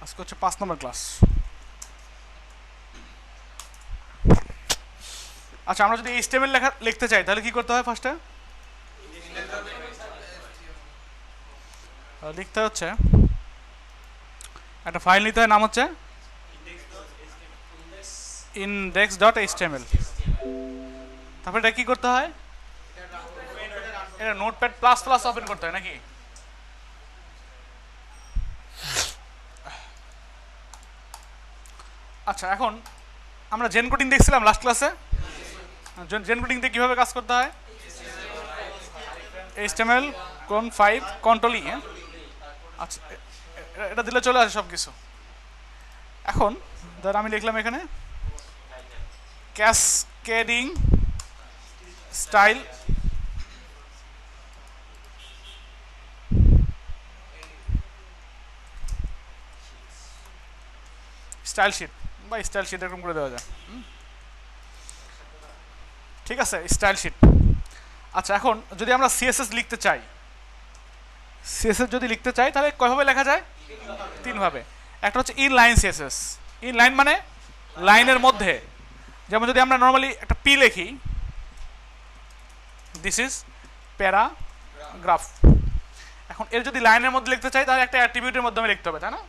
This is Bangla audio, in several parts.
আজকে হচ্ছে 5 নম্বর ক্লাস। আচ্ছা, আমরা যদি HTML লিখতে চাই তাহলে কি করতে হয়? ফার্স্টে লিখতে হচ্ছে একটা ফাইল নিতে হয়, নাম হচ্ছে index.html। তারপরে এটা কি করতে হয়? এটা নোটপ্যাড প্লাস প্লাস ওপেন করতে হয় নাকি? আচ্ছা, এখন আমরা জেন কোডিং দেখছিলাম লাস্ট ক্লাসে। জেন কোডিং দিয়ে কীভাবে কাজ করতে হয়? HTML কোন 5 কন্ট্রোল ই। আচ্ছা, এটা দিলে চলে আসে সব কিছু। এখন ধর আমি লিখলাম এখানে ক্যাসকেডিং স্টাইল স্টাইল শিট বা স্টাইল শিট এরকম করে দেওয়া যায়। ঠিক আছে, স্টাইল শিট। আচ্ছা, এখন যদি আমরা সিএসএস লিখতে চাই, সিএসএস যদি লিখতে চাই তাহলে কয়ভাবে লেখা যায়? 3 ভাবে। একটা হচ্ছে ইনলাইন সিএসএস। ইনলাইন মানে লাইনের মধ্যে। যেমন যদি আমরা নর্মালি একটা পি লিখি, দিস ইজ প্যারাগ্রাফ। এখন এর যদি লাইনের মধ্যে লিখতে চাই তাহলে একটা অ্যাট্রিবিউটের মাধ্যমে লিখতে হবে, তাই না?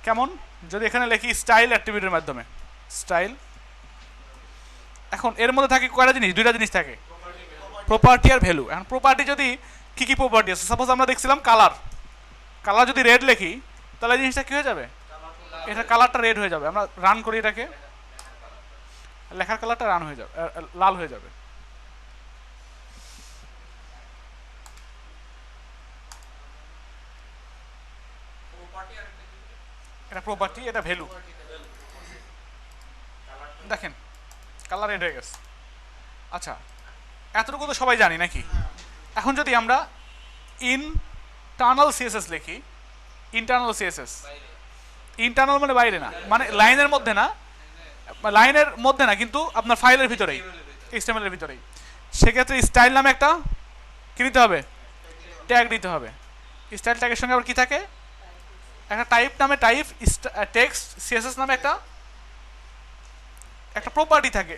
কেমন? যদি এখানে লিখি স্টাইল অ্যাট্রিবিউটের মাধ্যমে, স্টাইল। এখন এর মধ্যে থাকে কয়টা জিনিস? 2টা জিনিস থাকে, প্রপার্টি আর ভ্যালু। এখন প্রপার্টি যদি কি কি প্রপার্টি আছে, সাপোজ আমরা দেখছিলাম কালার। কালার যদি রেড লিখি তাহলে এই জিনিসটা কি হয়ে যাবে? এটা কালারটা রেড হয়ে যাবে। আমরা রান করি এটাকে, লেখার কালারটা রান হয়ে যাবে, লাল হয়ে যাবে। এটা প্রপার্টি, এটা ভ্যালু। দেখেন কালার রেড হয়ে গেছে। আচ্ছা, এতটুকু তো সবাই জানি নাকি? এখন যদি আমরা ইন্টারনাল সিএসএস লিখি, ইন্টারনাল সিএসএস, ইন্টারনাল মানে বাইরে না, মানে লাইনের মধ্যে না, লাইনের মধ্যে না কিন্তু আপনার ফাইলের ভিতরেই, HTML এর ভিতরেই। সেক্ষেত্রে স্টাইল নামে একটা কি নিতে হবে? ট্যাগ দিতে হবে। স্টাইল ট্যাগের সঙ্গে আবার কি থাকে? একটা টাইপ নামে টাইপ টেক্সট সিএসএস নামে একটা প্রপার্টি থাকে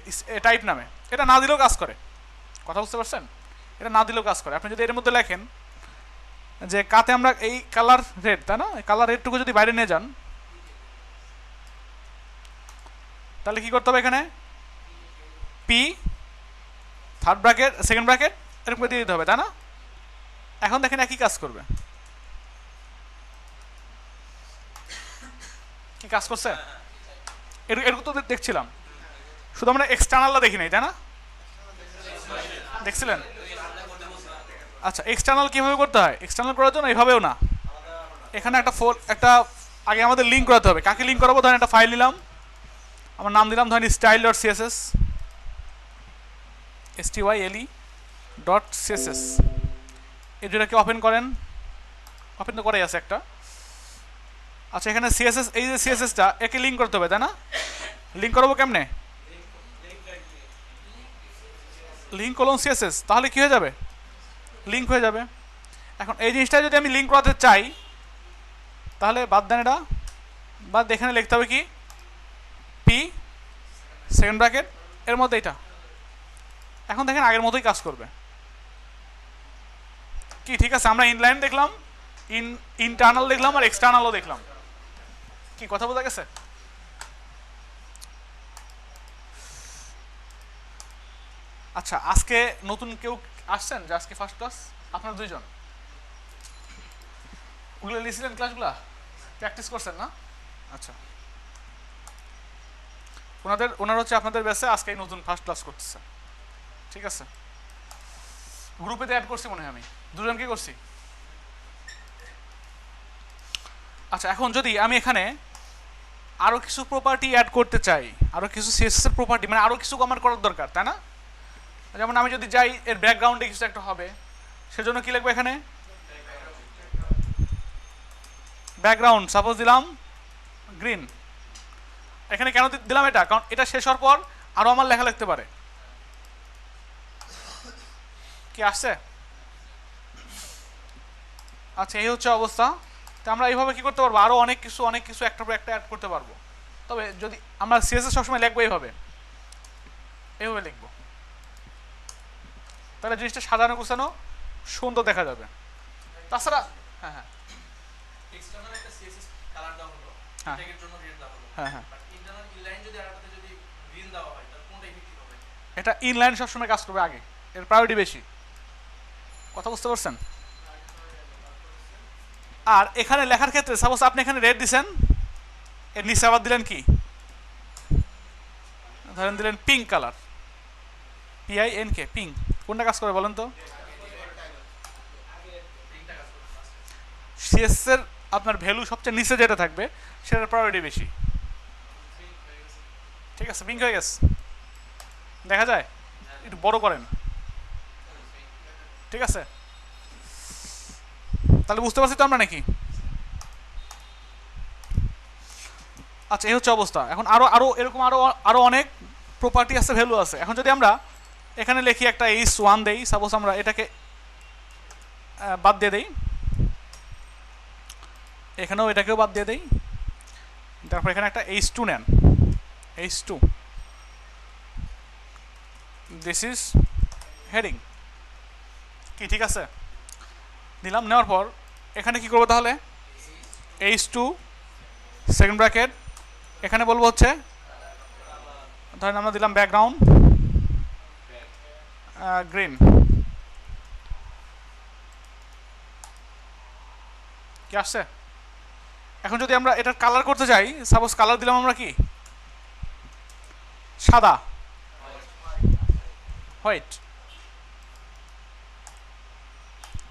টাইপ নামে। এটা না দিলেও কাজ করে। কথা বুঝতে পারছেন? এটা না দিলেও কাজ করে। আপনি যদি এর মধ্যে লেখেন যে কাতে আমরা এই কালার রেড, তাই না? কালার রেডটুকু যদি বাইরে নিয়ে যান তাহলে কি করতে হবে? এখানে P third bracket second bracket এরকম দিয়ে দিতে হবে, তাই না? এখন দেখেন একই কাজ করবে। কি কাজ করছে? এরকম তো দেখছিলাম, শুধু আমরা এক্সটার্নালটা দেখি নাই, তাই না? দেখছিলেন? আচ্ছা, এক্সটার্নাল কিভাবে করতে হয়? এক্সটার্নাল করার জন্য এইভাবেও না, এখানে একটা আগে আমাদের লিঙ্ক করাতে হবে। কাকে লিঙ্ক করাবো? ধরেন একটা ফাইল নিলাম, আমার নাম দিলাম ধরেন style.css, style.css। এই দুটাকে ওপেন করেন, ওপেন তো করাই আছে একটা। আচ্ছা, এখানে সিএসএস, এই যে সিএসএসটা একে লিঙ্ক করতে হবে, তাই না? লিঙ্ক করবো কেমনে? লিঙ্ক কলন সিএসএস, তাহলে কি হয়ে যাবে? লিঙ্ক হয়ে যাবে। এখন এই জিনিসটা যদি আমি লিঙ্ক করাতে চাই তাহলে বাদ দেন, এটা বাদ, এখানে লিখতে হবে কি? পি সেকেন্ড ব্র্যাকেট এর মধ্যে এটা। এখন দেখেন আগের মতোই কাজ করবে। কি ঠিক আছে? আমরা ইনলাইন দেখলাম, ইন্টারনাল দেখলাম আর এক্সটার্নালও দেখলাম। কি কথা বোঝা গেছে? আচ্ছা, আজকে নতুন কেউ আসছেন যে আজকে ফার্স্ট ক্লাস? আপনার 2জন। ওগুলো লিখছিলেন, ক্লাসগুলা প্র্যাকটিস করছেন না? আচ্ছা, ওনারা হচ্ছে আপনাদের ব্যাচে আজকে নতুন ফার্স্ট ক্লাস করতেছে। ঠিক আছে, গ্রুপেতে অ্যাড করছি মনে হয় আমি 2জনকে করছি। আচ্ছা, এখন যদি আমি এখানে আরো কিছু প্রপার্টি অ্যাড করতে চাই, আরো কিছু সিএসএস এর প্রপার্টি, মানে আরো কিছু আমার করার দরকার, তাই না? যেমন আমি যদি যাই এর ব্যাকগ্রাউন্ডে কিছু একটা হবে, সেজন্য কি লিখবো? এখানে ব্যাকগ্রাউন্ড সাপোজ দিলাম গ্রিন। এখানে কেন দিলাম এটা? কারণ এটা শেষ হওয়ার পর আরো আমার লেখা লিখতে পারে। কি আসছে? আচ্ছা, এই হচ্ছে অবস্থা। তো আমরা এইভাবে কি করতে পারবো, আরও অনেক কিছু একটার পর একটা অ্যাড করতে পারবো। তবে যদি আমরা সিএসএস সবসময় লিখবো এইভাবে লিখবো, তাহলে জিনিসটা সাজানো গোছানো সুন্দর দেখা যাবে। তাছাড়া হ্যাঁ হ্যাঁ এক্সটারনাল একটা সিএসএস কালার দেওয়া হলো, হ্যাঁ ট্যাগের জন্য রেড দেওয়া হলো, হ্যাঁ হ্যাঁ বাট ইন্টারনাল ইনলাইন যদি আরেকটাতে যদি গ্রিন দেওয়া হয় তাহলে কোনটা ইফেক্টিভ হবে? এটা ইনলাইন সবসময় কাজ করবে আগে, এর প্রায়োরিটি বেশি। কথা বুঝতে পারছেন? আর এখানে লেখার ক্ষেত্রে সাপোজ আপনি এখানে রেড দিছেন, এর নিচে আবার দিলেন কি, ধরেন দিলেন পিঙ্ক কালার, PINK, পিঙ্ক। কোনটা কাজ করে বলেন তো? সিএসএস এর আপনার ভ্যালু সবচেয়ে নিচে যেটা থাকবে সেটার প্রায়োরিটি বেশি। ঠিক আছে, পিঙ্ক হয়ে গেছে, দেখা যায়, একটু বড় করেন। ঠিক আছে, তাহলে বুঝতে পারছি তো আমরা নাকি? আচ্ছা, এই হচ্ছে অবস্থা। এখন আরো আরো এরকম আরো অনেক প্রপার্টি আছে, ভ্যালু আছে। এখন যদি আমরা এখানে লিখি একটা H1 দেই, সাপোজ আমরা এটাকে বাদ দিয়ে দেই, এখানেও এটাকেও বাদ দিয়ে দেই, তারপর এখানে একটা H2 নেন, H2, দিস ইজ হেডিং। কি ঠিক আছে? নিলাম, নেওয়ার পর এখানে কি করবো তাহলে, H2 সেকেন্ড ব্র্যাকেট, এখানে বলবো হচ্ছে ধরেন আমরা দিলাম ব্যাকগ্রাউন্ড গ্রিন। কি আসছে? এখন যদি আমরা এটার কালার করতে চাই, সাপোজ কালার দিলাম আমরা কি, সাদা, হোয়াইট।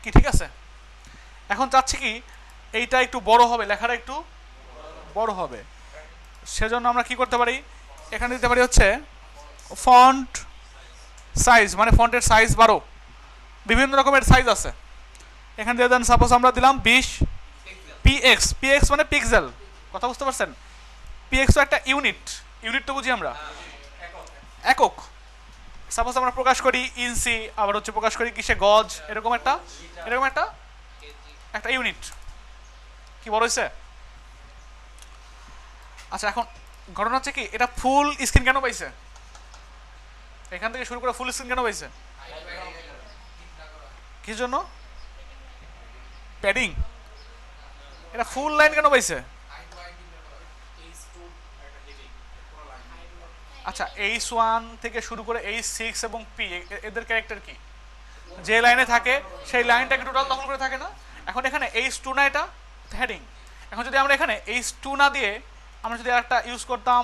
কি ঠিক আছে? এখন চাচ্ছি কি এইটা একটু বড় হবে, লেখাটা একটু বড় হবে, সেজন্য আমরা কি করতে পারি, এখানে দিতে পারি হচ্ছে ফন্ট সাইজ, মানে ফন্টের সাইজ 12, বিভিন্ন রকমের সাইজ আছে। এখানে দিয়ে দেন, সাপোজ আমরা দিলাম 20 PX মানে পিক্সেল। কথা বুঝতে পারছেন? PX তো একটা ইউনিট তো বুঝি আমরা, একক। সাপোজ আমরা প্রকাশ করি ইঞ্চি, আবার হচ্ছে প্রকাশ করি কিসে, গজ, এরকম একটা ইউনিট। কি বড় হয়েছে? আচ্ছা, এখন ঘটনা হচ্ছে কি, এটা ফুল স্ক্রিন কেন পাইছে, এখান থেকে শুরু করে ফুল স্ক্রিন কেন পাইছে, কি জন্য? প্যাডিং। এটা ফুল লাইন কেন পাইছে? আচ্ছা, H1 থেকে শুরু করে H6 এবং P, এদের ক্যারেক্টার কি, যে লাইনে থাকে সেই লাইনটাকে টোটাল দখল করে থাকে না। এখন এখানে H2 না, এটা হেডিং। এখন যদি আমরা এখানে H2 না দিয়ে আমরা যদি একটা ইউজ করতাম,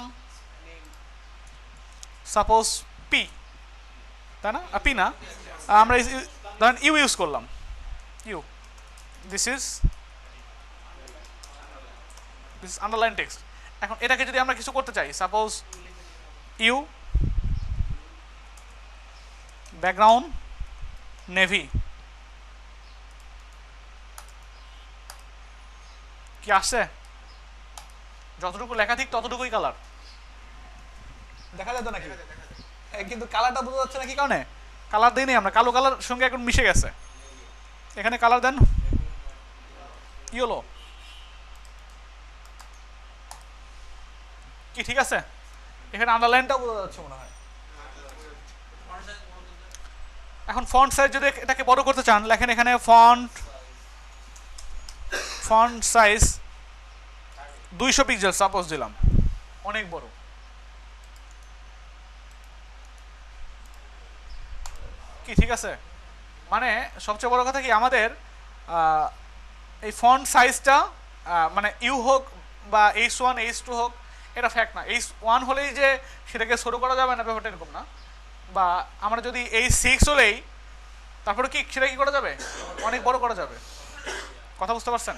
সাপোজ P, তাই না, P না, আমরা ধরেন ইউ ইউজ করলাম, U, this is underline text. এখন এটাকে যদি আমরা কিছু করতে চাই, সাপোজ ইউ ব্যাকগ্রাউন্ড নেভি, কি আসছে? যতটুকু লেখা ঠিক ততটুকুই কালার দেখা যেত নাকি, কিন্তু কালারটা বোঝা যাচ্ছে না। কি কারণে? কালার দিইনি আমরা, কালো কালার সঙ্গে এখন মিশে গেছে। এখানে কালার দেন ইয়েলো। কি ঠিক আছে? এখানে আন্ডারলাইনটাও বোঝা যাচ্ছে মনে হয়। এখন ফন্ট সাইজ যদি এটাকে বড় করতে চান, লেখেন এখানে ফন্ট সাইজ 200 পিক্সেল সাপোজ দিলাম, অনেক বড়। কি ঠিক আছে? মানে সবচেয়ে বড় কথা কি, আমাদের এই ফন্ট সাইজটা মানে ইউ হোক বা H1 H2 হোক, এটা ফ্যাক্ট না। H1 হলেই যে সেটাকে ছোট করা যাবে না, ব্যাপারটা এরকম না। বা আমরা যদি H6 হলেই তারপরে কি সেটা কি করা যাবে, অনেক বড় করা যাবে। কথা বুঝতে পারছেন?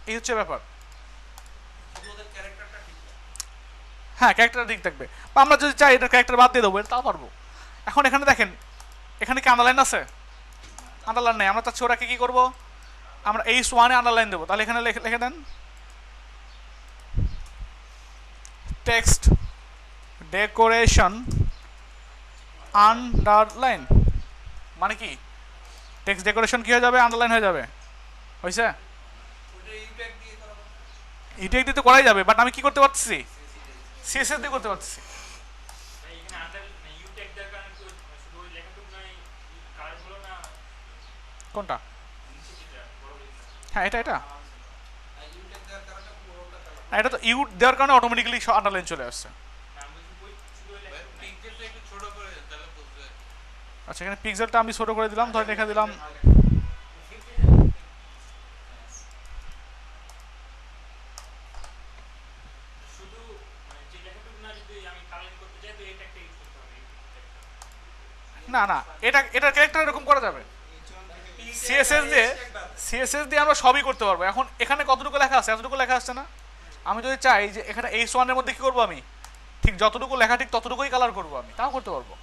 এই হচ্ছে ব্যাপার। হ্যাঁ, ক্যারেক্টার ঠিক থাকবে। বা আমরা যদি চাই এটার ক্যারেক্টার বাদ দিয়ে দেবো, তাও পারবো। এখন এখানে দেখেন, এখানে কি আন্ডারলাইন আছে? আন্ডারলাইন নেই। আমরা চাচ্ছি ওটাকে কি করবো, আমরা H1 এ আন্ডারলাইন দেবো। তাহলে এখানে লিখে দেন টেক্সট ডেকোরেশন আন্ডারলাইন। মানে কি, টেক্সট ডেকোরেশন কি হয়ে যাবে, আন্ডারলাইন হয়ে যাবে। হয়েছে? ইটেক দিয়ে তো করাই যাবে, বাট আমি কি করতে পারছি, সিএসএস দিয়ে করতে পারছি। কোনটা? হ্যাঁ এটা এটা এটা তো ইউ দেওয়ার কারণে অটোমেটিক্যালি আন্ডারলাইন চলে আসছে। আচ্ছা এখানে পিক্সেলটা আমি ছোট করে দিলাম, ধরে রেখে দিলাম না না, এটা এটার ক্যারেক্টার এরকম করা যাবে। সিএসএস দিয়ে আমরা সবই করতে পারবো। এখন এখানে কতটুকু লেখা আছে, এতটুকু লেখা আসছে না। আমি যদি চাই যে এখানে H1 এর মধ্যে কি করবো, আমি ঠিক যতটুকু লেখা ঠিক ততটুকুই কালার করবো, আমি তাও করতে পারবো।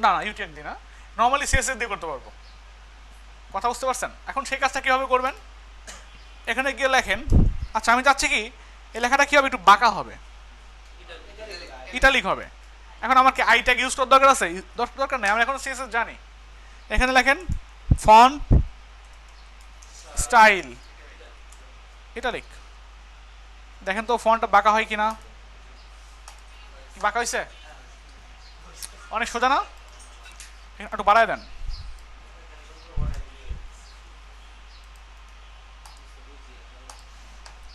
না না ইউটিএক দিই না, নর্মালি সিএসএস দিয়ে করতে পারবো। কথা বুঝতে পারছেন? এখন সেই কাজটা কীভাবে করবেন, এখানে গিয়ে লেখেন, আচ্ছা আমি চাচ্ছি কি এই লেখাটা কী হবে, একটু বাঁকা হবে, ইটালিক হবে। এখন আমার কি আই ট্যাগ ইউজ করার দরকার আছে? দরকার নেই, আমরা এখন সিএসএস জানি। এখানে লেখেন ফন্ট স্টাইল ইটালিক, দেখেন তো ফন্টটা বাঁকা হয় কিনা। বাঁকা হয়েছে? অনেক সোজা না? একটু বাড়ায় দেন।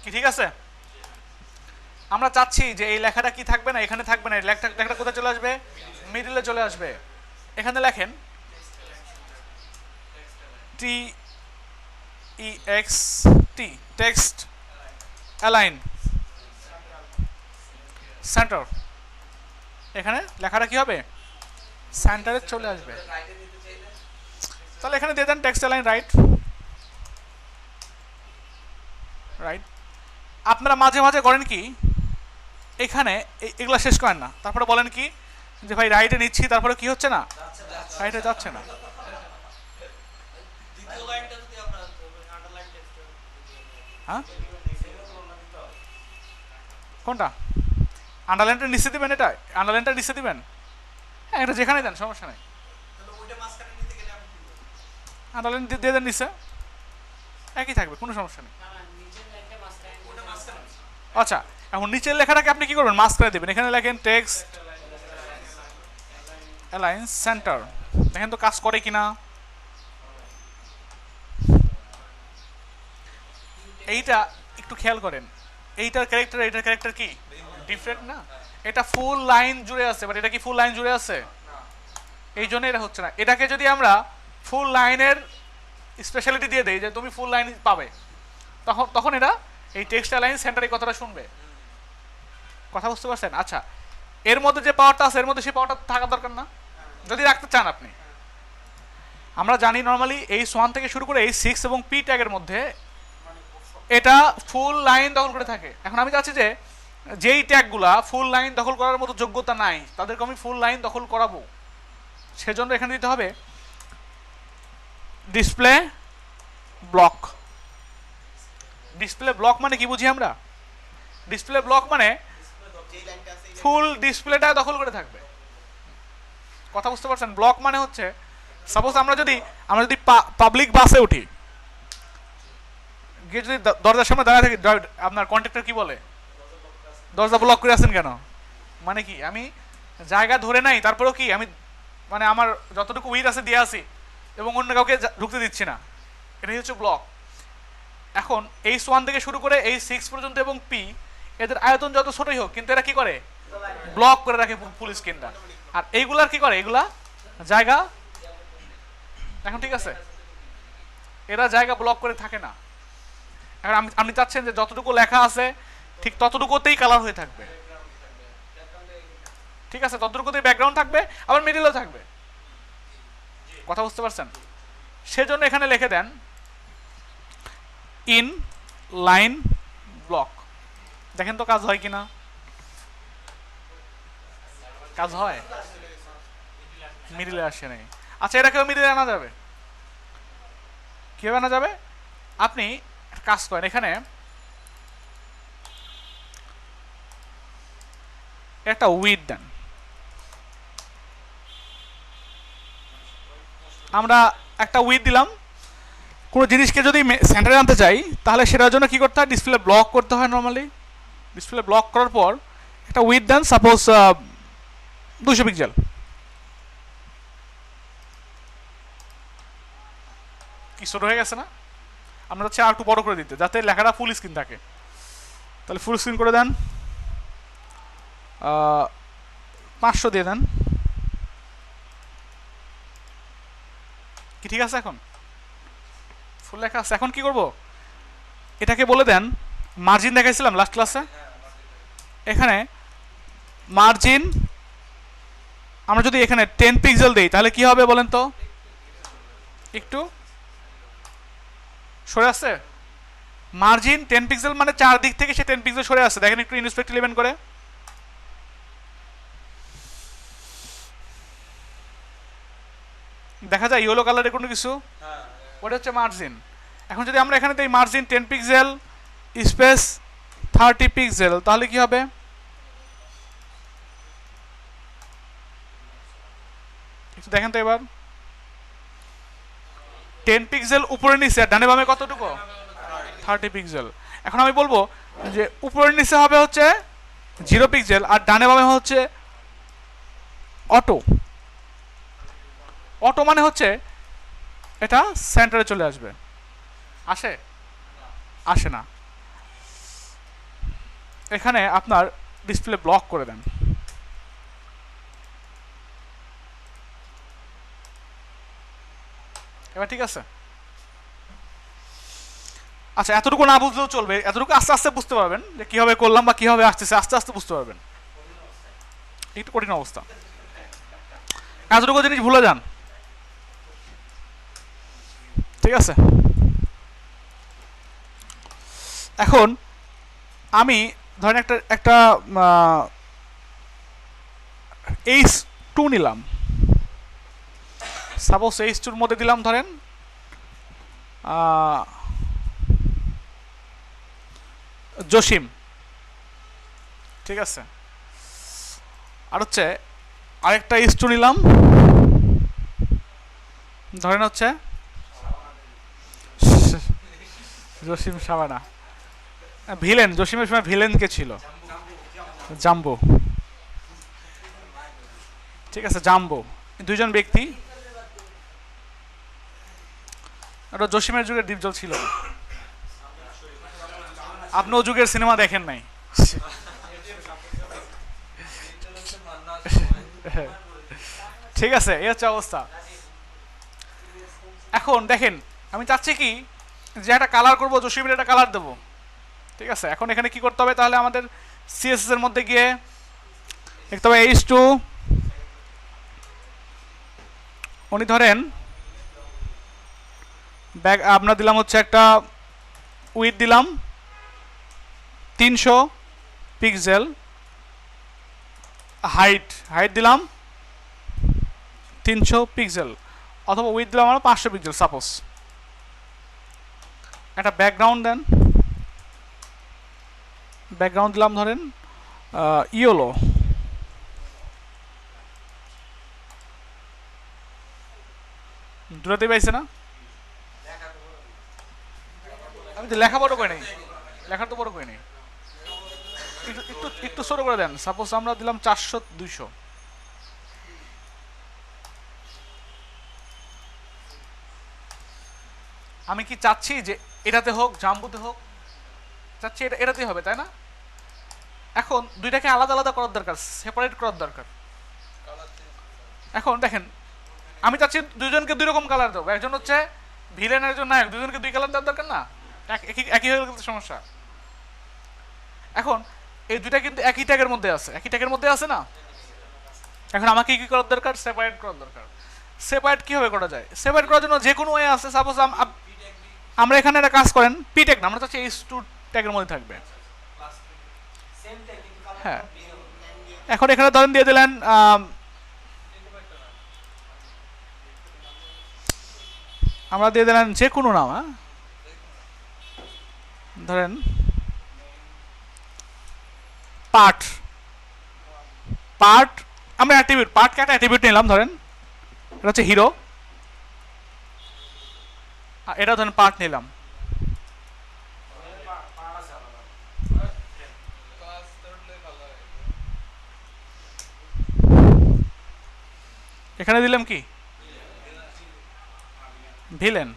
কি ঠিক আছে? আমরা চাচ্ছি যে এই লেখাটা কি থাকবে না, এখানে থাকবে না, লেখাটা কোথায় চলে আসবে, মিডলে চলে আসবে। এখানে লেখেন TEXT টেক্সট অ্যালাইন সেন্টার। এখানে লেখাটা কি হবে, সেন্টারে চলে আসবে। তাহলে এখানে দিয়ে দেন টেক্সট অ্যালাইন রাইট। রাইট। আপনারা মাঝে মাঝে করেন কি, এখানে এগুলা শেষ করেন না, তারপরে বলেন কি যে ভাই রাইটে নিচ্ছি, তারপরে কি হচ্ছে না, রাইটে যাচ্ছে না। হ্যাঁ কোনটা? আন্ডারলাইনটা নিচে দিবেন, এটা আন্ডারলাইনটা নিচে দিবেন। হ্যাঁ এটা যেখানে দেন সমস্যা নেই, আন্ডারলাইন দিয়ে দেন নিচে, একই থাকবে, কোনো সমস্যা নেই। আচ্ছা এখন নিচের লেখাটাকে আপনি কি করবেন, মাস্ক করে দেবেন। এখানে লেখেন টেক্সট অ্যালাইন সেন্টার, দেখেন তো কাজ করে কিনা। এইটা একটু খেয়াল করেন, এইটার ক্যারেক্টার কি ডিফারেন্ট না, এটা ফুল লাইন জুড়ে আছে, বাট এটা কি ফুল লাইন জুড়ে আছে, এই জন্য এটা হচ্ছে না। এটাকে যদি আমরা ফুল লাইনের স্পেশালিটি দিয়ে দেই যে তুমি ফুল লাইন পাবে, তখন এটা এই টেক্সট অ্যালাইন সেন্টার এই কথাটা শুনবে। কথা বুঝতে পারছেন? আচ্ছা এর মধ্যে যে পাওয়ারটা আছে, এর মধ্যে সেই পাওয়ারটা থাকা দরকার না, যদি রাখতে চান আপনি। আমরা জানি নর্মালি H1 থেকে শুরু করে H6 এবং P ট্যাগের মধ্যে এটা ফুল লাইন দখল করে থাকে। এখন আমি চাচ্ছি যে যেই ট্যাগগুলা ফুল লাইন দখল করার মতো যোগ্যতা নাই, তাদেরকে আমি ফুল লাইন দখল করাবো। সেজন্য এখানে দিতে হবে ডিসপ্লে ব্লক। ডিসপ্লে ব্লক মানে কি বুঝি আমরা? ডিসপ্লে ব্লক মানে ফুল ডিসপ্লেটা দখল করে থাকবে। কথা বুঝতে পারছেন? ব্লক মানে হচ্ছে সাপোজ আমরা যদি পাবলিক বাসে উঠি, গিয়ে যদি দরজার সামনে দাঁড়ায় থাকি, আপনার কন্ট্রাক্টর কি বলে, দরজা ব্লক করে আছেন কেন? মানে কি আমি জায়গা ধরে নাই, তারপরেও কি আমি মানে আমার যতটুকু উইথ আছে দিয়ে আসি এবং অন্য কাউকে ঢুকতে দিচ্ছি না, এটাই হচ্ছে ব্লক। এখন H1 থেকে শুরু করে H6 পর্যন্ত এবং P, এদের আয়তন যত ছোটই হোক, কিন্তু এরা কি করে, ব্লক করে রাখে ফুল স্ক্রিনটা। আর এইগুলার কি করে, এগুলা জায়গা, এখন ঠিক আছে, এরা জায়গা ব্লক করে থাকে না। এখন আপনি চাচ্ছেন যে যতটুকু লেখা আছে ঠিক ততটুকুতেই কালার হয়ে থাকবে, ঠিক আছে, ততটুকুতেই ব্যাকগ্রাউন্ড থাকবে, আবার মিডিলও থাকবে। কথা বুঝতে পারছেন? সেজন্য এখানে লিখে দেন ইন লাইন ব্লক। দেখেন তো কাজ হয় কিনা, কাজ হয়, মিডিলে আসে নাই। আচ্ছা এটাকেও মিডিলে আনা যাবে, কিভাবে আনা যাবে? আপনি কাজ করেন, এখানে একটা উইড দেন, আমরা একটা উইড দিলাম কোনো জিনিসকে যদি সেন্টারে আনতে চাই তাহলে সেটার জন্য কি করতে হয়, ডিসপ্লে ব্লক করতে হয়। নর্মালি ডিসপ্লে ব্লক করার পর একটা উইথ দেন সাপোজ 200 পিক্সেল, কি ছোট হয়ে গেছে না? আমরা হচ্ছে আর একটু বড় করে দিতে যাতে লেখাটা ফুল স্ক্রিন থাকে। তাহলে ফুল স্ক্রিন করে দেন, 500 দিয়ে দেন, কি ঠিক আছে? এখন ফুল লেখা আছে। এখন কি করব, এটাকে বলে দেন মার্জিন দেখাইছিলাম লাস্ট ক্লাসে, এখানে মার্জিন আমরা যদি এখানে 10 পিক্সেল দেই তাহলে কি হবে বলেন তো? একটু সরে আসছে মার্জিন 10 পিক্সেল, মানে চারদিক থেকে সে 10 পিক্সেল সরে আসছে। দেখেন একটু ইনস্পেক্ট 11 করে, দেখা যায় ইয়েলো কালারের কোনো কিছু, ওটা হচ্ছে মার্জিন। এখন যদি আমরা এখানে দেই মার্জিন 10 পিক্সেল স্পেস 30 পিক্সেল তাহলে কি হবে? একটু দেখেন তো এবার, 10 পিক্সেল উপরে নিচে আর ডানে বামে কতটুকু? 30 পিক্সেল। এখন আমি বলবো যে উপরের নিচে হবে হচ্ছে 0 পিক্সেল আর ডানে বামে হচ্ছে অটো। অটো মানে হচ্ছে এটা সেন্টারে চলে আসবে, আসে আসে না। এখানে আপনার ডিসপ্লে ব্লক করে দেন, এবার ঠিক আছে? আচ্ছা, এতটুকু না বুঝলেও চলবে, এতটুকু আস্তে আস্তে বুঝতে পারবেন যে কিভাবে করলাম বা কিভাবে আসতেছে, আস্তে আস্তে বুঝতে পারবেন। একটু কঠিন অবস্থা, এতটুকু জিনিস ভুলে যান, ঠিক আছে? এখন আমি ধরেন একটা H2 নিলাম, সাপোজ H2 মধ্যে দিলাম ধরেন জসিম, ঠিক আছে? আর হচ্ছে আরেকটা H2 নিলাম, ধরেন হচ্ছে জসিম সাবানা, ভিলেন, জসিমের সময় ভিলেন কে ছিল? জাম্বো, ঠিক আছে? জাম্বো, দুইজন ব্যক্তি। এটা জসিমের যুগের ডিপজল ছিল, আপনি ও যুগের সিনেমা দেখেন নাই। ঠিক আছে, এই হচ্ছে অবস্থা। এখন দেখেন আমি চাচ্ছি কি যে একটা কালার করবো, জসিমের একটা কালার দেবো, ঠিক আছে? এখন এখানে কি করতে হবে তাহলে আমাদের সিএসএস এর মধ্যে গিয়ে দেখতে হবে H2, উনি ধরেন ব্যাক আপনার দিলাম হচ্ছে একটা উইথ দিলাম 300 পিক্সেল, হাইট দিলাম 300 পিক্সেল, অথবা উইথ দিলাম আমরা 500 পিক্সেল সাপোজ। একটা ব্যাকগ্রাউন্ড দেন, ব্যাকগ্রাউন্ড দিলাম ধরেন ইয়েলো, দূরাতে পাইছে না? আমি তো লেখা বড় করে নেই, লেখার তো বড় করে নেই, একটু একটু ছোট করে দেন। সাপোজ আমরা দিলাম 400 200, আমি কি চাচ্ছি যে এটাতে হোক জাম্বুতে হোক, চাচ্ছি এটাতেই হবে, তাই না? এখন দুইটাকে আলাদা আলাদা করার দরকার, সেপারেট করার দরকার। এখন দেখেন আমি চাচ্ছি দুইজনকে দুই রকম কালার দেবো, একজন হচ্ছে ভিলেন একজন নায়ক, দুজনকে দুই কালার দেওয়ার দরকার না? একই হয়ে গেলে সমস্যা। এখন এই দুইটা কিন্তু একই ট্যাগের মধ্যে আছে, একই ট্যাগের মধ্যে আছে না? এখন আমাকে কি করার দরকার? সেপারেট করার দরকার। সেপারেট কিভাবে করা যায়? সেপারেট করার জন্য যে কোনো ওয়ে আছে। সাপোজ আমরা এখানে একটা কাজ করেন, পি ট্যাগ না, আমরা চাচ্ছি H2 ট্যাগের মধ্যে থাকবে। হ্যাঁ, এখন এখানে ধরেন দিয়ে দিলেন আমরা দিয়ে দিলেন যে কোনো নাম, হ্যাঁ ধরেন পার্ট, আমরা অ্যাট্রিবিউট পার্টকে একটা অ্যাট্রিবিউট নিলাম, ধরেন এটা হচ্ছে হিরো, আর এটা ধরেন পার্ট নিলাম, এখানে দিলাম কি ভিলেন,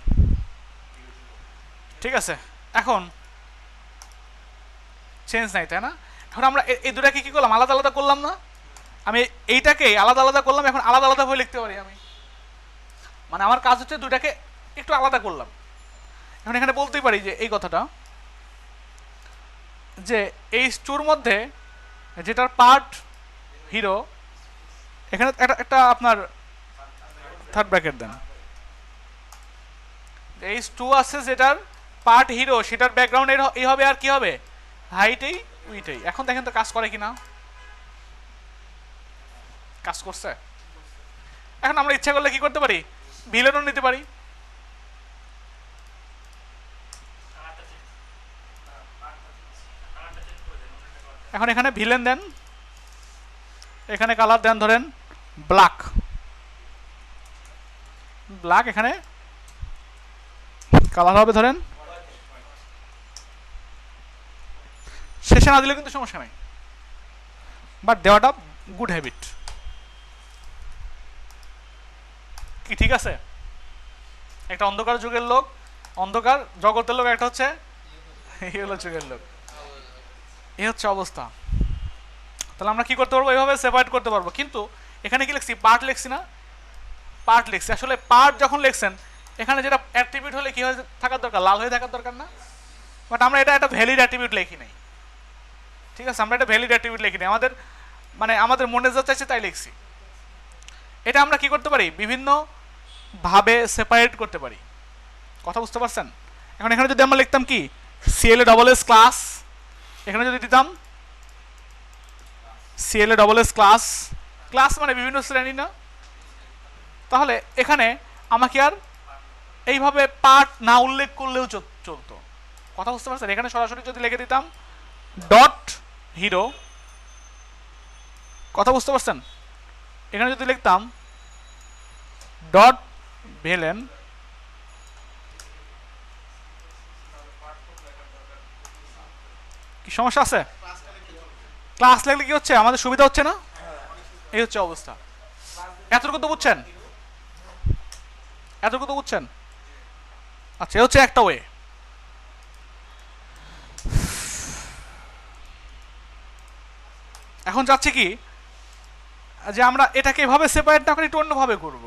ঠিক আছে। এখন চেঞ্জ নাই, তাই না? এখন আমরা এই দুটাকে কি করলাম, আলাদা আলাদা করলাম না? আমি এইটাকে আলাদা আলাদা করলাম, এখন আলাদা আলাদা ভাবে লিখতে পারি আমি, মানে আমার কাজ হচ্ছে দুটাকে একটু আলাদা করলাম। এখন এখানে বলতেই পারি যে এই কথাটা, যে এই স্টোর মধ্যে যেটার পার্ট হিরো, এখানে একটা আপনার থার্ড ব্র্যাকেট দেন, এই টু আছে যেটার পার্ট হিরো, সেটার ব্যাকগ্রাউন্ড এই হবে, আর কি হবে, হাইটেই উইটেই। এখন দেখেন তো কাজ করে কিনা, কাজ করছে। এখন আমরা ইচ্ছা করলে কি করতে পারি, ভিলেনও নিতে পারি। এখন এখানে ভিলেন দেন, এখানে কালার দেন ধরেন ব্ল্যাক, ব্ল্যাক এখানে কালার হবে ধরেন, শেষে না দিলে কিন্তু সমস্যা নাই, বাট দেওয়াটা গুড হ্যাবিট, কি ঠিক আছে? একটা অন্ধকার যুগের লোক, অন্ধকার জগতের লোক, একটা হচ্ছে ইয়েলো যুগের লোক, এই হচ্ছে অবস্থা। তাহলে আমরা কি করতে পারবো, এইভাবে সেপারেট করতে পারবো। কিন্তু এখানে কি লিখছি, পার্ট লিখছি না, পার্ট লিখছি। আসলে পার্ট যখন লিখছেন, এখানে যেটা অ্যাট্রিবিউট হলে কি হয়ে থাকার দরকার, লাল হয়ে থাকার দরকার না? বাট আমরা এটা একটা ভ্যালিড অ্যাট্রিবিউট লিখি নাই, ঠিক আছে? আমরা এটা ভ্যালিড অ্যাট্রিবিউট লিখি নাই, আমাদের মানে আমাদের মনে যা চাইছে তাই লিখছি। এটা আমরা কি করতে পারি, বিভিন্ন ভাবে সেপারেট করতে পারি, কথা বুঝতে পারছেন? এখন এখানে যদি আমরা লিখতাম কি CLA ক্লাস, এখানে যদি দিতাম CLA ক্লাস, ক্লাস মানে বিভিন্ন শ্রেণী না, তাহলে এখানে আমাকে আর এইভাবে পার্ট না উল্লেখ করলেও চলতো, কথা বুঝতে পারছেন? এখানে সরাসরি যদি লিখে দিতাম ডট হিরো, কথা বুঝতে পারছেন? এখানে যদি লিখতাম ডট ভিলেন, কি সমস্যা আছে? ক্লাস লাগলে কি হচ্ছে, আমাদের সুবিধা হচ্ছে না? এই হচ্ছে অবস্থা। এতটুকু তো বুঝছেন, এতটুকু তো বুঝছেন? আচ্ছা, এই হচ্ছে একটা ওয়ে। এখন যাচ্ছে কি যে আমরা এটাকে এভাবে সেপারেট না করে একটু অন্যভাবে করব।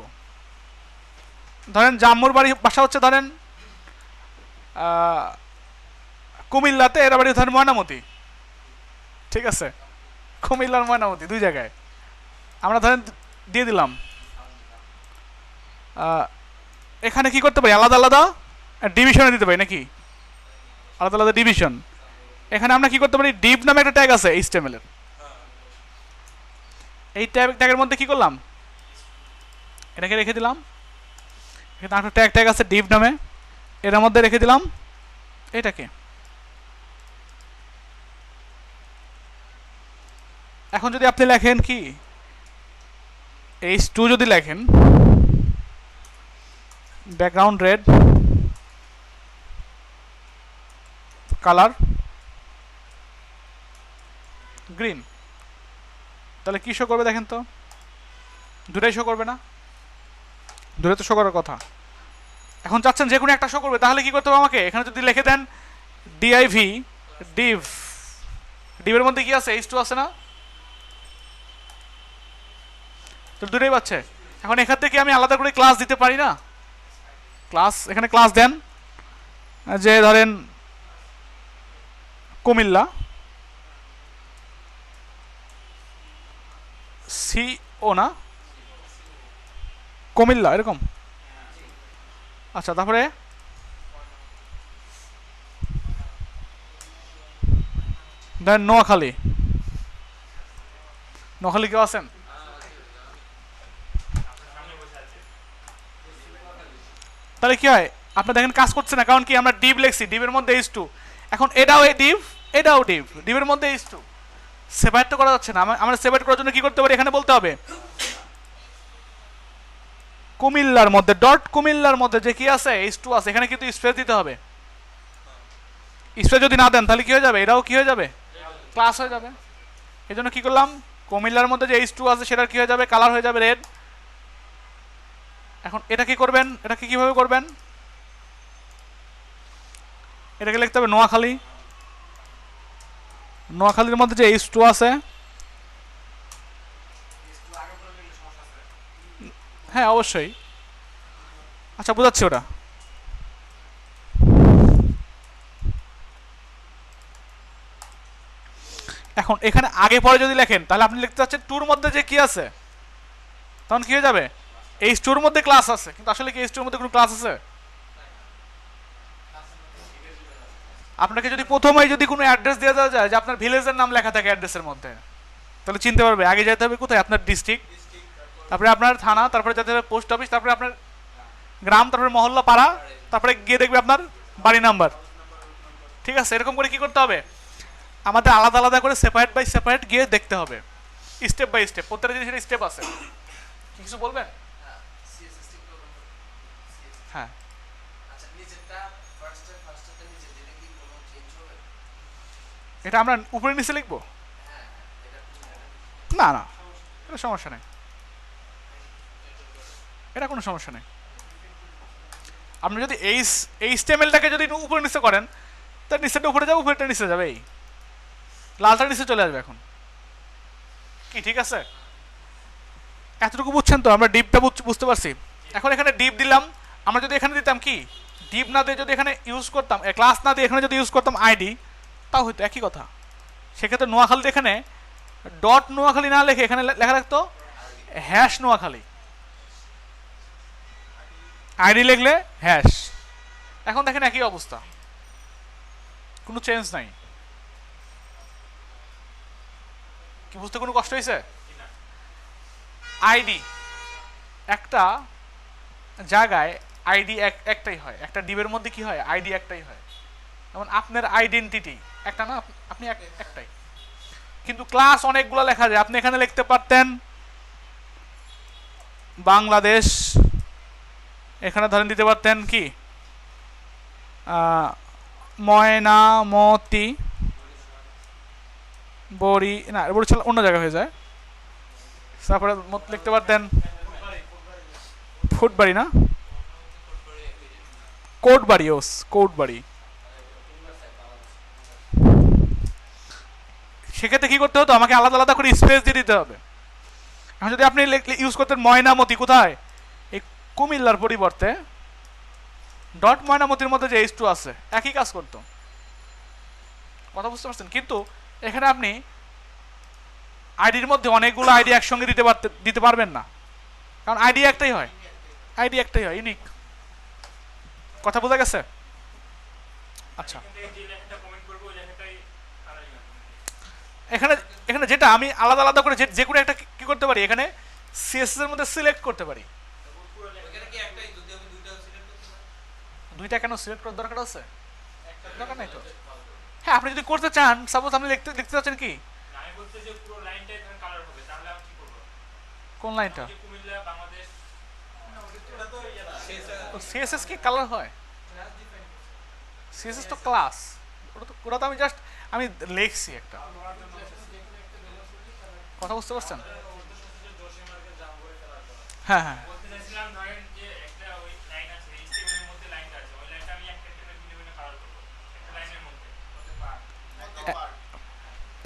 ধরেন জাম্মুর বাসা হচ্ছে ধরেন কুমিল্লাতে, এরা বাড়ি ধরেন ময়নামতি, ঠিক আছে? কুমিল্লার ময়নামতি, দুই জায়গায় আমরা ধরেন দিয়ে দিলাম। এখানে কি করতে পারি, আলাদা আলাদা ডিভিশনে দিতে পারি নাকি, আলাদা আলাদা ডিভিশন। এখানে আমরা কি করতে পারি, ডিভ নামে একটা ট্যাগ আছে HTML এর, এই ট্যাগের মধ্যে কি করলাম, এটাকে রেখে দিলাম, এখানে একটা ট্যাগ আছে ডিভ নামে, এর মধ্যে রেখে দিলাম এটাকে। এখন যদি আপনি লেখেন কি H2 যদি লেখেন, ব্যাকগ্রাউন্ড রেড, কালার গ্রিন, তাহলে কি শো করবে দেখেন তো, দুটাই শো করবে না? দুটো তো শো করার কথা। এখন চাচ্ছেন যে কোনো একটা শো করবে, তাহলে কি করতে হবে আমাকে, এখানে যদি লিখে দেন div div, ডিভের মধ্যে কি আছে, H2 আছে না, তো দুটোই পাচ্ছে। এখন এখান থেকে আমি আলাদা করে ক্লাস দিতে পারি না, ক্লাস, এখানে ক্লাস দেন, যে ধরেন কুমিল্লা CO না, কুমিল্লা এরকম। আচ্ছা, তারপরে ধরেন নোয়াখালী, নোয়াখালী কেউ আছেন? তাহলে কি হয়, আপনি দেখেন কাজ করছে না, কারণ কি আমরা ডিভ লিখছি, ডিভের মধ্যে H2, এখন এটাও ডিভ, এটাও ডিভ, ডিভের মধ্যে H2, সেপারেট তো করা যাচ্ছে না। আমরা সেপারেট করার জন্য কি করতে পারি, এখানে বলতে হবে কুমিল্লার মধ্যে ডট কুমিল্লার মধ্যে যে কি আছে H2 আছে, এখানে কিন্তু স্পেস দিতে হবে। স্পেস যদি না দেন তাহলে কি হয়ে যাবে, এটাও কি হয়ে যাবে, ক্লাস হয়ে যাবে। এই জন্য কি করলাম, কুমিল্লার মধ্যে যে H2 আছে সেটার কি হয়ে যাবে, কালার হয়ে যাবে রেড। এখন এটা কি করবেন, এটাকে কিভাবে করবেন, এটাকে লিখতে হবে নোয়াখালী। নোয়াখালীর মধ্যে যে H2 আছে, হ্যাঁ অবশ্যই, আচ্ছা বোঝাচ্ছি ওটা। এখন এখানে আগে পরে যদি লেখেন তাহলে আপনি লিখতে চাচ্ছেন টুর মধ্যে যে কি আছে, তখন কি হয়ে যাবে, H2 এর মধ্যে ক্লাস আছে, কিন্তু আসলে কি H2 এর মধ্যে কোনো ক্লাস আছে? আপনাকে যদি প্রথমেই যদি কোনো অ্যাড্রেস দিয়ে দেওয়া যায় যে আপনার ভিলেজের নাম লেখা থাকে অ্যাড্রেসের মধ্যে, তাহলে চিনতে পারবে আগে যেতে হবে কোথায়, আপনার ডিস্ট্রিক্ট, তারপরে আপনার থানা, তারপরে যেতে হবে পোস্ট অফিস, তারপরে আপনার গ্রাম, তারপরে মহল্লা, পাড়া, তারপরে গিয়ে দেখবে আপনার বাড়ি নাম্বার। ঠিক আছে, এরকম করে কি করতে হবে, আমাদের আলাদা আলাদা করে সেপারেট বাই সেপারেট গিয়ে দেখতে হবে, স্টেপ বাই স্টেপ, প্রত্যেকটা জিনিসের স্টেপ আছে। কিছু বলবেন? হ্যাঁ, এটা আমরা উপরে নিচে লিখবো, না না এটা সমস্যা নেই, এটা কোনো সমস্যা নেই। আপনি যদি এই স্টেমেলটাকে যদি উপরে নিচে করেন তার নিচেটা উপরে যাবে, উপরেটা নিচে যাবে, এই লালটা নিচে চলে আসবে। এখন কি ঠিক আছে, এতটুকু বুঝছেন তো, আমরা ডিপটা বুঝতে পারছি। এখন এখানে ডিপ দিলাম, আমরা যদি এখানে দিতাম কি, ডিপ না দিয়ে যদি এখানে ইউজ করতাম, ক্লাস না দিয়ে এখানে যদি ইউজ করতাম আইডি, তাও হয়তো একই কথা। সেক্ষেত্রে নোয়াখালী এখানে ডট নোয়াখালী না লিখে এখানে লেখা রাখতো হ্যাশ নোয়াখালী, আইডি লিখলে হ্যাশ। এখন দেখেন একই অবস্থা, কোনো চেঞ্জ নাই। কি বুঝতে কোনো কষ্ট হয়েছে? আইডি একটা জায়গায় আইডি একটাই হয়, একটা ডিবের মধ্যে কি হয়, আইডি একটাই হয়। যেমন আপনার আইডেন্টিটি একটা না, আপনি একটাই, কিন্তু ক্লাস অনেকগুলো লেখা যায়। আপনি এখানে লিখতে পারতেন বাংলাদেশ, এখানে ধরেন দিতে পারতেন কি ময়নামতি, বড়ি না, বরিশাল অন্য জায়গায় হয়ে যায়। তারপরে লিখতে পারতেন ফুটবাড়ি না, কোটবাড়ি, ওস কোটবাড়ি। সেক্ষেত্রে কি করতে হতো, আমাকে আলাদা আলাদা করে স্পেস দিয়ে দিতে হবে। এখন যদি আপনি ইউজ করতেন ময়নামতি, কোথায়, এই কুমিল্লার পরিবর্তে ডট ময়নামতির মধ্যে যে H2 আছে, একই কাজ করতো, কথা বুঝতে পারছেন? কিন্তু এখানে আপনি আইডির মধ্যে অনেকগুলো আইডি একসঙ্গে দিতে পারবেন না, কারণ আইডি একটাই হয়, আইডি একটাই হয়, ইউনিক। কথা বোঝা গেছে? আচ্ছা, এখানে এখানে যেটা আমি আলাদা আলাদা করে যে কোনো একটা কি করতে পারি, এখানে সিএসএস এর মধ্যে সিলেক্ট করতে পারি। দুইটা কেন সিলেক্ট করার দরকার আছে? দরকার নাই তো। হ্যাঁ, আপনি যদি করতে চান, সাপোজ আপনি লিখতে চাচ্ছেন কি, কোন লাইনটা, সিএসএস কি কালার হয়? সিএসএস তো ক্লাস, ওটা তো আমি জাস্ট আমি লিখছি একটা, কথা বুঝতে পারছেন? হ্যাঁ হ্যাঁ,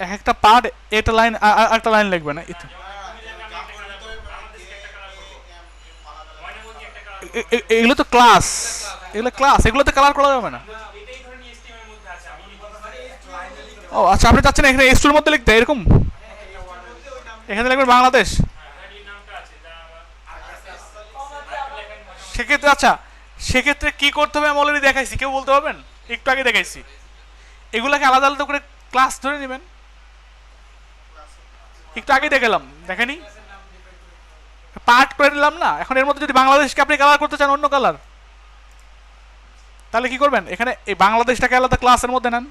এক একটা পার্ট একটা লাইন একটা লাইন লিখবে না, এগুলো তো ক্লাস, এগুলো ক্লাস, এগুলোতে কালার করা যাবে না। ও আচ্ছা, আপনি চাচ্ছেন এখানে H2 এর মধ্যে লিখতে, এরকম এখানে লিখবেন বাংলাদেশ। সেক্ষেত্রে আচ্ছা, সেক্ষেত্রে কি করতে হবে আমি অলরেডি দেখাইছি, কেউ বলতে পারবেন? একটু আগে দেখাইছি। এগুলাকে আলাদা আলাদা করে ক্লাস ধরে নেবেন, একটু আগে দেখালাম, দেখেনি, পার্ট করে নিলাম না। এখন এর মধ্যে যদি বাংলাদেশকে আপনি কালার করতে চান অন্য কালার, তাহলে কি করবেন, এখানে এই বাংলাদেশটাকে আলাদা ক্লাসের মধ্যে নেন,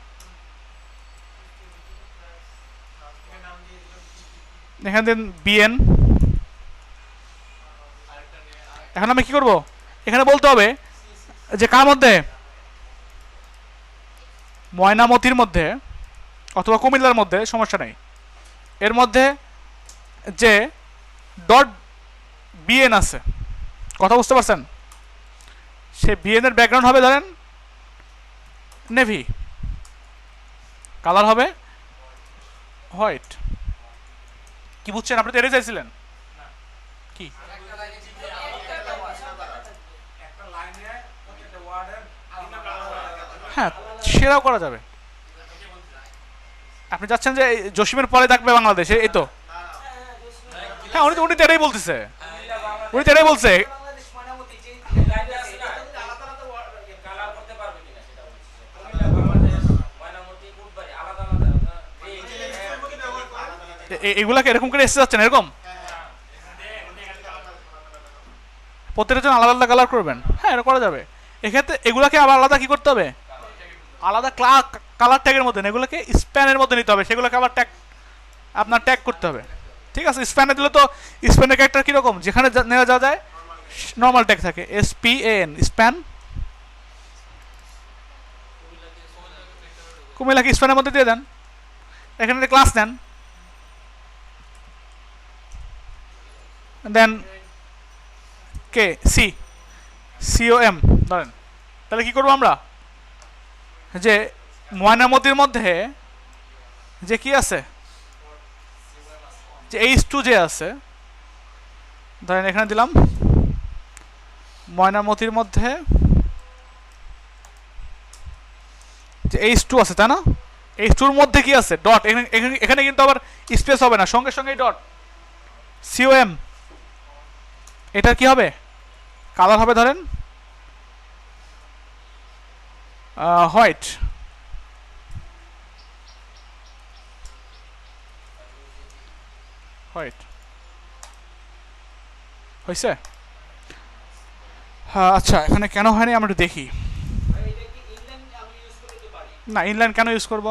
এখানে দেন বিএন, এখন আমি কি করব, এখানে বলতে হবে যে কার মধ্যে, ময়নামতির মধ্যে অথবা কুমিল্লার মধ্যে, সমস্যা নেই, এর মধ্যে যে ডট বিএন আছে, কথা বুঝতে পারছেন, সে বিএন এর ব্যাকগ্রাউন্ড হবে ধরেন নেভি, কালার হবে হোয়াইট। কি বুঝছেন, আপনি তো এটাই চাইছিলেন কি? হ্যাঁ, সেটাও করা যাবে। আপনি যাচ্ছেন যে জসিমের পরে থাকবে বাংলাদেশ, এই তো। হ্যাঁ, উনি তো এটাই বলতেছে, উনি তো এটাই বলছে। এগুলাকে এরকম করে এসে যাচ্ছেন এরকম, প্রত্যেকটা জন আলাদা আলাদা কালার করবেন। হ্যাঁ, এটা করা যাবে। এক্ষেত্রে এগুলাকে আবার আলাদা কি করতে হবে, আলাদা কালার ট্যাগের মধ্যে, এগুলোকে স্প্যানের মধ্যে নিতে হবে, সেগুলোকে আবার আপনার ট্যাগ করতে হবে। ঠিক আছে, স্প্যানে দিলে তো স্প্যানের ক্যারেক্টার কীরকম, যেখানে নেওয়া যাওয়া যায় নর্মাল ট্যাগ থাকে, SPAN স্প্যান। কুমিল্লাকে স্প্যানের মধ্যে দিয়ে দেন, এখানে ক্লাস নেন, দেন COM ধরেন। তাহলে কি করবো আমরা, যে ময়নামতির মধ্যে যে কি আছে, যে H2 যে আছে, ধরেন এখানে দিলাম ময়নামতির মধ্যে যে H2 আছে, তাই না? H2 এর মধ্যে কি আছে, ডট। এখানে কিন্তু আবার স্পেস হবে না, সঙ্গে সঙ্গে ডট। COM, এটা কি হবে, কালার হবে ধরেন হোয়াইট। হোয়াইট হয়েছে? হ্যাঁ, আচ্ছা, এখানে কেন হয়নি আমরা একটু দেখি। না, ইনলাইন কেন ইউজ করব?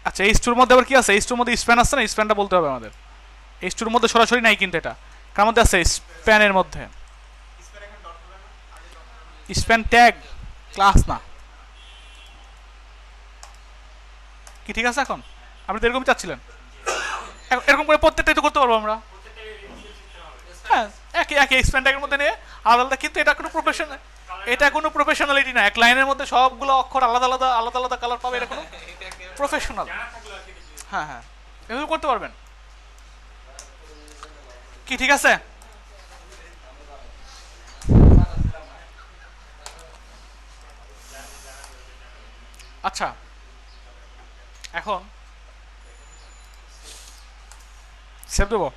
আচ্ছা, H2 মধ্যে আবার কি আছে, H2 মধ্যে স্প্যান আছে না, স্প্যানটা বলতে হবে আমাদের। H2 মধ্যে সরাসরি নাই কিন্তু, এটা কার মধ্যে আছে, স্প্যানের মধ্যে। স্প্যান ট্যাগ ক্লাস না কি, ঠিক আছে? এখন আপনি তো এরকমই চাচ্ছিলেন, এরকম করে প্রত্যেকটাই তো করতে পারবো আমরা। হ্যাঁ, একই একই স্প্যান ট্যাগের মধ্যে নিয়ে আলাদা আলাদা, কিন্তু এটা কোনো প্রফেশনালিটি না। এক লাইনের মধ্যে সবগুলো অক্ষর আলাদা আলাদা আলাদা আলাদা কালার পাবে, এটা কোনো প্রফেশনাল। হ্যাঁ হ্যাঁ, এভাবে করতে পারবেন কি, ঠিক আছে? আচ্ছা, এখন সেভ দেবো।